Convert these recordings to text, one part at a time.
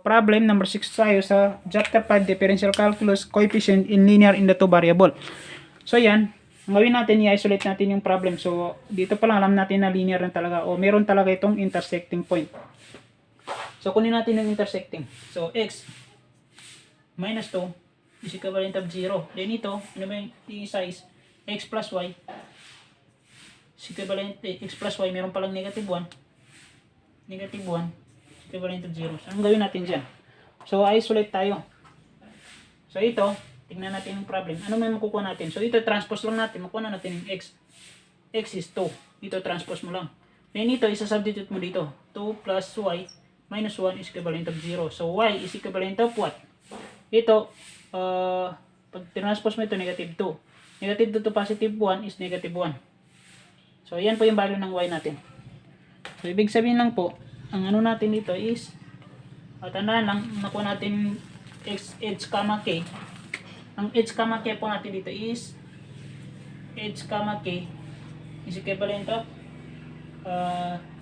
problem number 6 tayo sa chapter 5 differential calculus coefficient in linear in the two variable. So yan, ang gawin natin, i-isolate natin yung problem. So dito pa lang alam natin na linear na talaga o meron talaga itong intersecting point. So kunin natin yung intersecting. So x minus 2 is equivalent of 0. Then ito, ano ba yung size? X plus y is equivalent, x plus y meron palang negative 1 equivalent to 0. So, anong gawin natin dyan? So, isolate tayo. So, ito, tingnan natin yung problem. Ano may makukuha natin? So, ito, transpose lang natin. Makuha na natin yung x. X is 2. Ito, transpose mo lang. Then, ito, isa-substitute mo dito. 2 plus y minus 1 is equivalent of 0. So, y is equivalent of what? Ito, pag transpose mo ito, negative 2. Negative 2 to positive 1 is negative 1. So, yan po yung value ng y natin. So, ibig sabihin lang po, ang ano natin dito is, tandaan lang, nakuha natin h, k. Ang h, k po natin dito is, h, k is equivalent of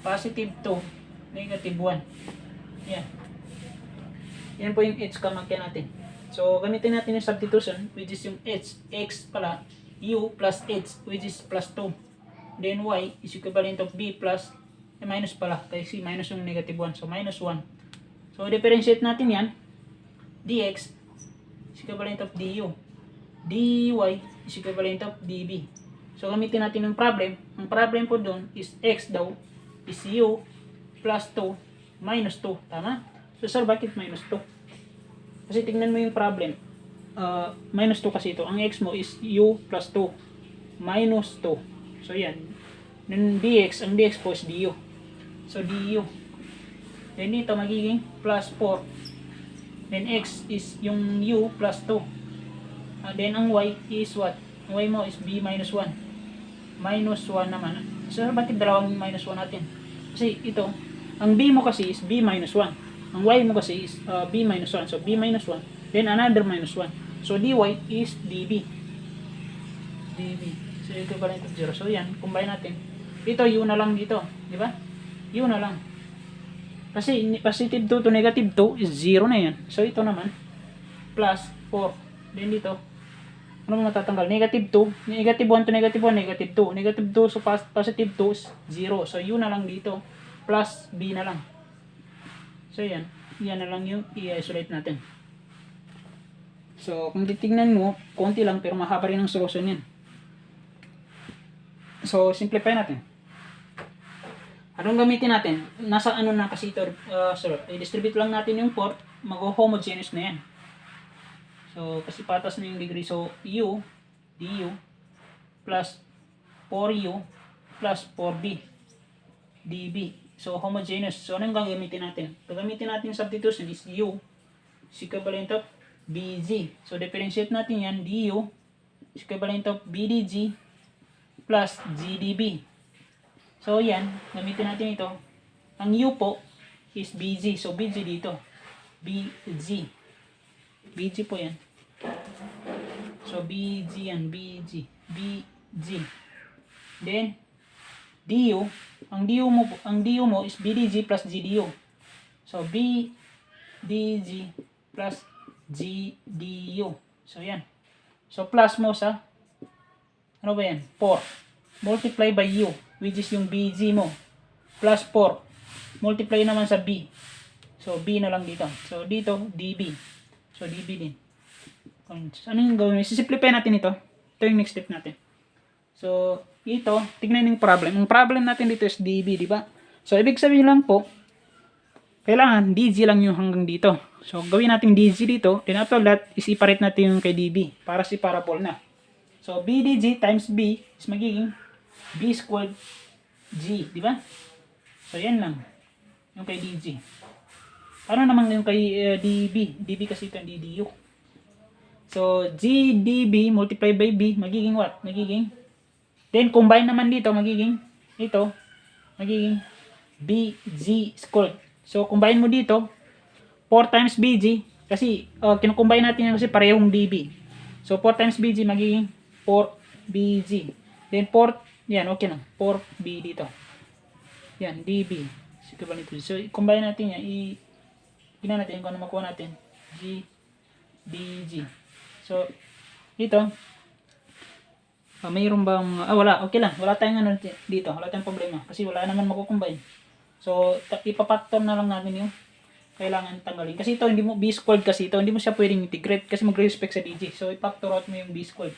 positive 2, negative 1. Yan. Yan po yung h, k natin. So, gamitin natin yung substitution, which is yung h, x pala, u plus h, which is plus 2. Then y is equivalent of b plus minus pala, kasi minus yung negative 1. So, minus 1. So, differentiate natin yan. dx is equivalent of du. dy is equivalent of db. So, gamitin natin yung problem. Ang problem po doon is x daw is u plus 2 minus 2. Tama? So, sir, bakit minus 2? Kasi tingnan mo yung problem. Minus 2 kasi ito. Ang x mo is u plus 2 minus 2. So, yan. Then, dx, ang dx po is du. So, du. Then, dito magiging plus 4. Then, x is yung u plus 2. Then, ang y is what? Ang y mo is b minus 1. Minus 1 naman. So, bakit dalawang minus 1 natin? Kasi ito, ang b mo kasi is b minus 1. Ang y mo kasi is b minus 1. So, b minus 1. Then, another minus 1. So, dy is db. db. So, equivalent of 0. So, yan. Combine natin. Ito, u na lang dito. Di ba? U na lang. Kasi positive 2 to negative 2 is 0 na yan. So, ito naman, plus 4. Then dito, ano mo matatanggal? Negative 2. Negative 1 to negative 1, negative 2. Negative 2 so positive 2 is 0. So, u na lang dito. Plus b na lang. So, yan. Yan na lang yung i-isolate natin. So, kung titignan mo, konti lang pero mahaba rin ang solusyon yan. So, simplify natin. Anong gamitin natin? Nasa ano na kasi ito, sir, i-distribute lang natin yung 4, mag-homogeneous na yan. So, kasi patas na yung degree. So, u, du, plus 4u, plus 4b, db. So, homogeneous. So, anong gagamitin natin? Gagamitin natin yung substitution is u is equivalent of bg. So, differentiate natin yan, du is equivalent of bdg plus gdb. So, yan. Gamitin natin ito. Ang u po is bg. So, bg dito. bg. bg po yan. So, bg yan. bg. bg. Then, du. Ang du mo is bdg plus gdu. So, bdg plus gdu. So, yan. So, plus mo sa ano ba yan? 4. Multiply by u, which is yung bg mo, plus 4, multiply naman sa b, so b na lang dito, so dito db, so db din. Ano yung gawin? Simplify natin ito yung next step natin. So ito, tignan yung problem. Ang problem natin dito is db, di ba? So ibig sabihin lang po, kailangan dg lang yung hanggang dito. So gawin natin dg dito, then after that i-separate natin yung kay db para si parabol na. So bdg times b is magiging b squared g, di ba? So, yan lang. Yung kay dg. Ano naman yung kay db? db kasi ito ang ddu. So, gdb multiply by b, magiging what? Magiging, then combine naman dito, magiging, ito, magiging bg squared. So, combine mo dito, 4 times bg, kasi, kinukombine natin yan kasi parehong db. So, 4 times bg, magiging 4bg. Then, 4, yan, okay na. 4b dito. Yan, db. So, combine natin yan. tingnan natin kung ano makuha natin. G, DG. So, dito, mayroon bang, wala, okay lang. Wala tayong ano dito, wala tayong problema. Kasi wala naman makukombine. So, ipapactor na lang natin yung kailangan tanggalin. Kasi ito, hindi mo, B squared kasi ito, hindi mo siya pwedeng integrate kasi mag-respect sa DG. So, i-factor out mo yung B squared.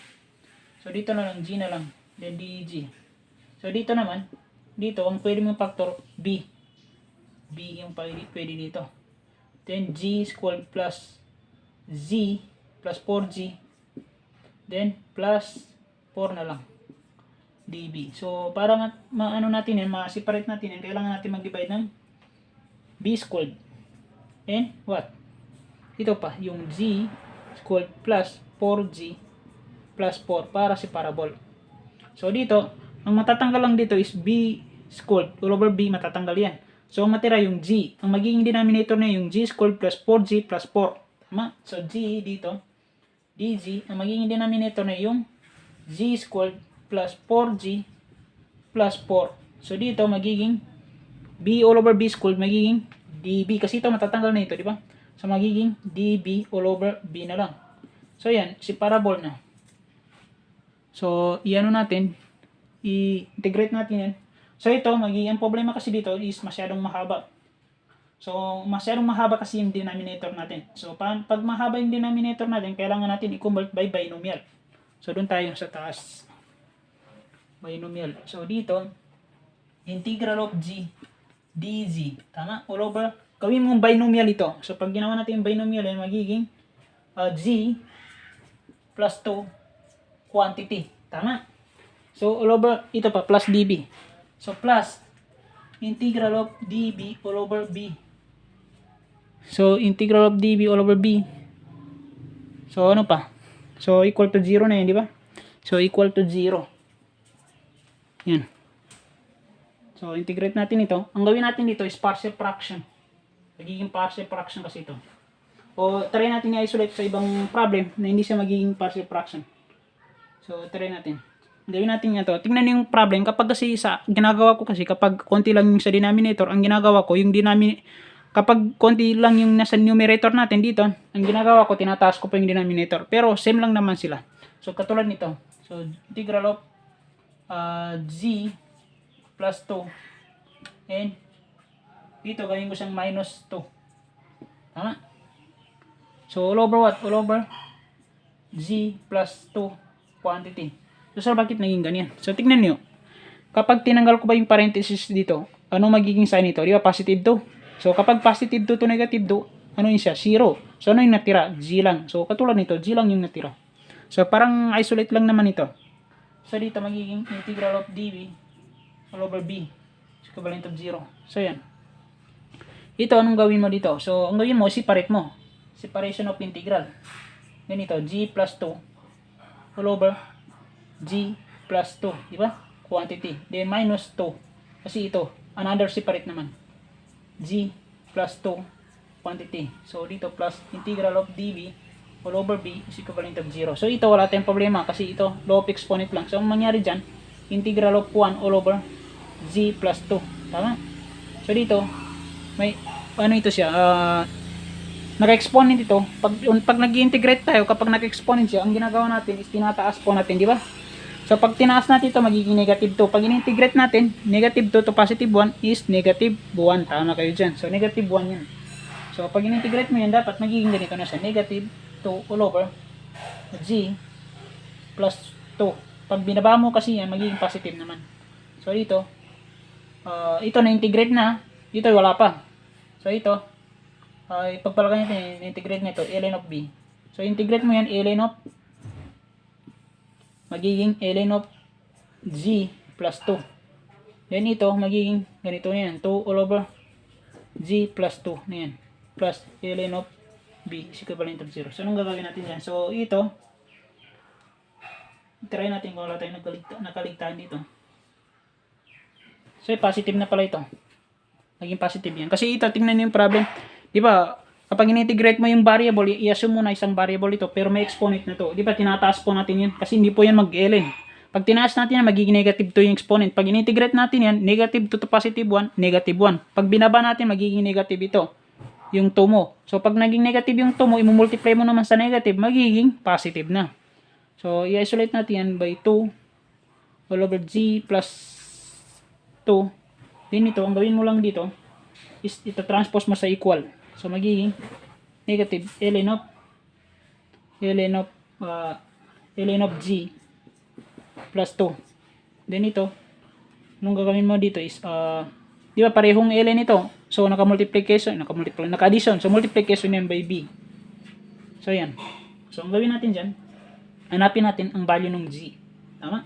So, dito na lang, G na lang. Then, DG. So, dito naman, dito, ang pwede mong factor, B. B yung pwede dito. Then, G squared plus Z plus 4G. Then, plus 4 na lang. dB. So, para maano natin yan, ma-separate natin yan, kailangan natin mag-divide ng B squared. And what? Ito pa, yung Z squared plus 4G plus 4 para separable. So, dito, ang matatanggal lang dito is B squared. All over B, matatanggal yan. So, ang matira yung G. Ang magiging denominator na yung G squared plus 4G plus 4. Tama? So, G dito, DG, ang magiging denominator na yung Z squared plus 4G plus 4. So, dito, magiging B all over B squared, magiging DB. Kasi ito, matatanggal na ito, di ba? So, magiging DB all over B na lang. So, yan, separable na. So, iano natin, i-integrate natin yan. So, ito, magiging, ang problema kasi dito is masyadong mahaba. So, masyadong mahaba kasi yung denominator natin. So, pag mahaba yung denominator natin, kailangan natin i-convert by binomial. So, doon tayo sa taas. Binomial. So, dito, integral of G dz. Tama? All over. Gawin mong binomial ito. So, pag ginawa natin yung binomial, yan magiging G plus 2 quantity. Tama? So, all over, ito pa, plus dB. So, plus integral of dB all over B. So, integral of dB all over B. So, ano pa? So, equal to 0 na yan, di ba? So, equal to 0. Yan. So, integrate natin ito. Ang gawin natin dito is partial fraction. Magiging partial fraction kasi ito. O, try natin i-isolate sa ibang problem na hindi siya magiging partial fraction. So, try natin. Gawin natin ito. Tingnan yung problem. Kapag kasi sa ginagawa ko kasi, kapag konti lang yung sa denominator, ang ginagawa ko, yung kapag konti lang yung nasa numerator natin dito, ang ginagawa ko, tinataas ko pa yung denominator. Pero, same lang naman sila. So, katulad nito. So, integral of Z plus 2. And, dito, gawin ko siyang minus 2. Tama? So, all over what? All over Z plus 2 quantity. So, sir, bakit naging ganyan? So, tignan nyo. Kapag tinanggal ko ba yung parenthesis dito, ano magiging sign nito? Di ba? Positive 2. So, kapag positive 2 to negative 2, ano yun siya? 0. So, ano yung natira? G lang. So, katulad nito, G lang yung natira. So, parang isolate lang naman ito. So, dito magiging integral of dB all over B. So, equivalent of 0. So, yan. Ito, anong gawin mo dito? So, ang gawin mo, separate mo. Separation of integral. Ganito, G plus 2 all over G plus 2. Diba? Quantity. Then, minus 2. Kasi ito, another separate naman. G plus 2 quantity. So, dito, plus integral of dB all over B is equivalent of 0. So, ito, wala tayong problema. Kasi ito, law of exponent lang. So, ang mangyari dyan, integral of 1 all over Z plus 2. Tama? So, dito, may, ano ito siya, naka-exponent ito. Pag nag-integrate tayo, kapag naka-exponent siya, ang ginagawa natin is tinataas po natin, di ba? So, pag tinaas natin ito, magiging negative 2. Pag in-integrate natin, negative 2 to positive 1 is negative 1. Tama kayo dyan. So, negative 1 yan. So, pag in-integrate mo yan, dapat magiging ganito na siya. Negative 2 all over G plus 2. Pag binaba mo kasi yan, magiging positive naman. So, dito, ito na-integrate na. Dito, wala pa. So, ito, ipagpalagay natin, integrate nito, ln of B. So, integrate mo yan, ln of, magiging ln of Z plus 2. Then, ito, magiging ganito na yan, 2 all over Z plus 2 na yan. Plus ln of B is equivalent of 0. So, anong gagawin natin yan? So, ito, try natin kung wala tayong nakaligtaan dito. So, positive na pala ito. Naging positive yan. Kasi ito, tingnan niyo yung problem. Di ba, kapag in-integrate mo yung variable, i-assume mo na isang variable ito, pero may exponent na to. Di ba, tinataas po natin yan. Kasi hindi po yan mag-ln. Pag tinaas natin yan, magiging negative 2 yung exponent. Pag in-integrate natin yan, negative 2 to positive 1, negative 1. Pag binaba natin, magiging negative ito. yung 2 mo. So, pag naging negative yung 2 mo, i-multiply mo naman sa negative, magiging positive na. So, i-isolate natin yan by 2 all over g plus 2. Then ito, ang gawin mo lang dito is ito transpose mo sa equal. So, magiging negative ln of g plus 2. Then ito, anong gagawin mo dito is, di ba parehong ln ito? So, naka-addition. So, multiplication yan by b. So, yan. So, ang gawin natin dyan, hanapin natin ang value ng g. Tama?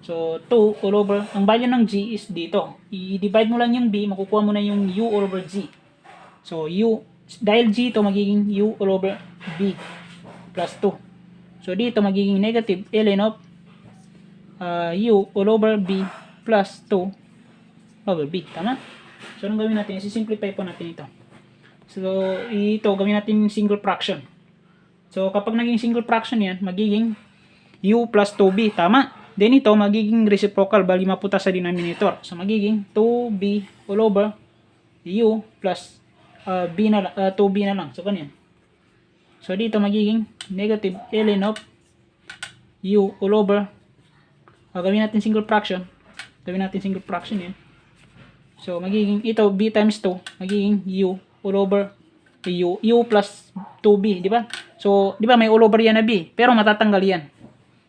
So, 2 all over, ang value ng g is dito. I-divide mo lang yung b, makukuha mo na yung u all over g. So, dahil g ito, magiging u all over b plus 2. So, dito magiging negative ln of u all over b plus 2 over b. Tama? So, anong gawin natin? I-simplify po natin ito. So, ito, gawin natin single fraction. So, kapag naging single fraction yan, magiging u plus 2b. Tama? Then ito, magiging reciprocal. Bali, maputa sa denominator. So, magiging 2b all over u plus 2b na lang. So, ganyan. So, dito magiging negative ln of u all over. Gawin natin single fraction. Yan. So, magiging ito, b times 2, magiging u all over u plus 2b, di ba? So, di ba may all over yan na b, pero matatanggal yan.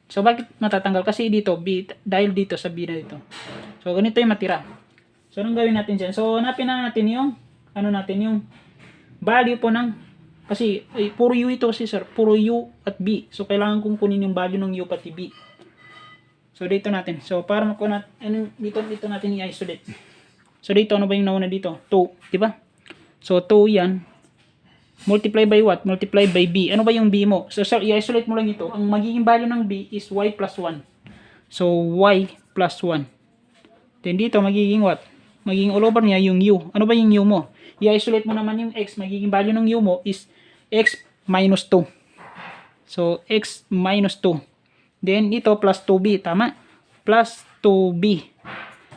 So, bakit matatanggal? Kasi dito, b, dahil dito sa b na dito. So, ganito yung matira. So, anong gawin natin dyan? So, hanapin na natin yung, yung value po ng, kasi, puro u ito kasi sir, puro u at b. So, kailangan kong kunin yung value ng u pati b. So, dito natin. So, para makuha natin, dito natin i-isolate. So, dito, ano ba yung nauna dito? 2, di ba? So, 2 yan. Multiply by what? Multiply by b. Ano ba yung b mo? So, i-isolate mo lang ito. Ang magiging value ng b is y plus 1. So, y plus 1. Then, dito, magiging what? Magiging all over niya yung u. Ano ba yung u mo? I-isolate mo naman yung x. Magiging value ng u mo is x minus 2. So, x minus 2. Then, ito plus 2b. Tama? Plus 2b.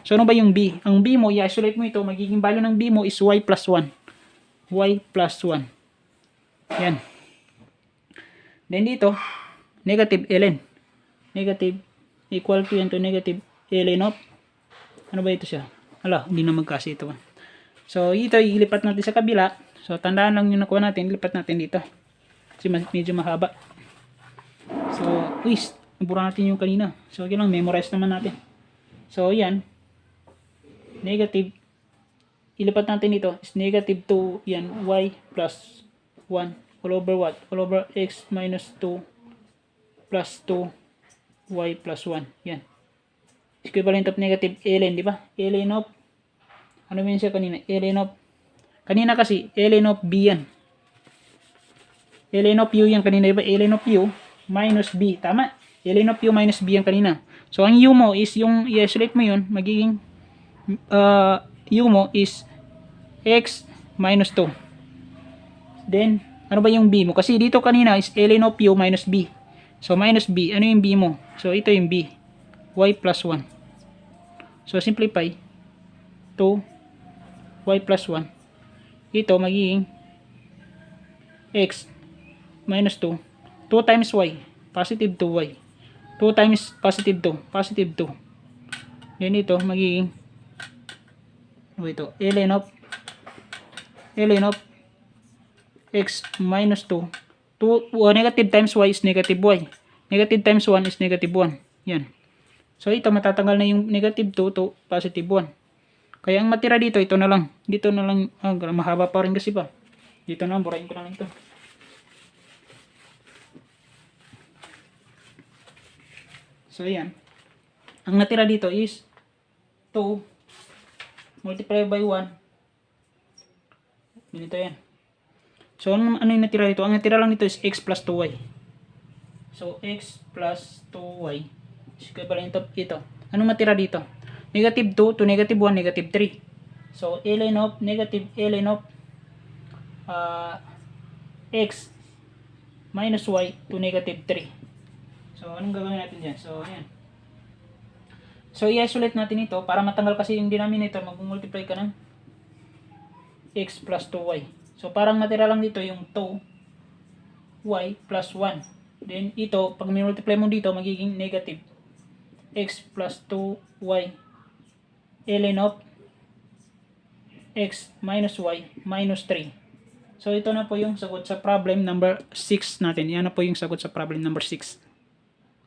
So, ano ba yung b? Ang b mo, i-isolate mo ito, magiging value ng b mo is y plus 1. Y plus 1. Yan. Then dito, negative ln. Negative equal to yan to negative ln of, ano ba ito siya? Hala, hindi na magkasi ito. So, ito, ilipat natin sa kabila. So, tandaan lang yung nakuha natin, ilipat natin dito. Kasi medyo mahaba. So, nabura natin yung kanina. So, okay lang, memorize naman natin. So, yan. Negative, ilipat natin ito is negative 2, yan, y plus 1 all over what? All over x minus 2 plus 2 y plus 1. Yan. Equivalent of negative ln, di ba? Ln of, ano yun siya kanina? Ln of, kanina kasi, ln of b yan. Ln of u yan kanina, di ba? Ln of u minus b. Tama? Ln of u minus b yan kanina. So, ang u mo is yung, i-isolate mo yun, magiging u mo is x minus 2. Then, ano ba yung b mo? Kasi dito kanina is ln of u minus b. So, minus b. Ano yung b mo? So, ito yung b. Y plus 1. So, simplify. 2 y plus 1. Ito magiging x minus 2. 2 times y. Positive 2y. 2 times positive 2. Positive 2. Then ito magiging ito, ln of x minus 2. Negative times y is negative y. Negative times 1 is negative 1. Yan. So, ito matatanggal na yung negative 2 to positive 1. Kaya ang matira dito, ito na lang. Dito na lang, mahaba pa rin kasi pa. Dito na lang, burahin ko na lang ito. So, yan. Ang natira dito is 2 multiply by 1. Ganito yan. So, ano yung natira dito? Ang natira lang dito is x plus 2y. So, x plus 2y is equivalent of ito. Anong matira dito? Negative 2 to negative 1, negative 3. So, ln of x minus y to negative 3. So, anong gagawin natin dyan? So, yan. So, i-isolate natin ito para matanggal kasi yung denominator, mag-multiply ka ng x plus 2y. So, parang matira lang dito yung 2y plus 1. Then, ito, pag multiply mo dito, magiging negative. X plus 2y ln of x minus y minus 3. So, ito na po yung sagot sa problem number 6 natin. Yan na po yung sagot sa problem number 6.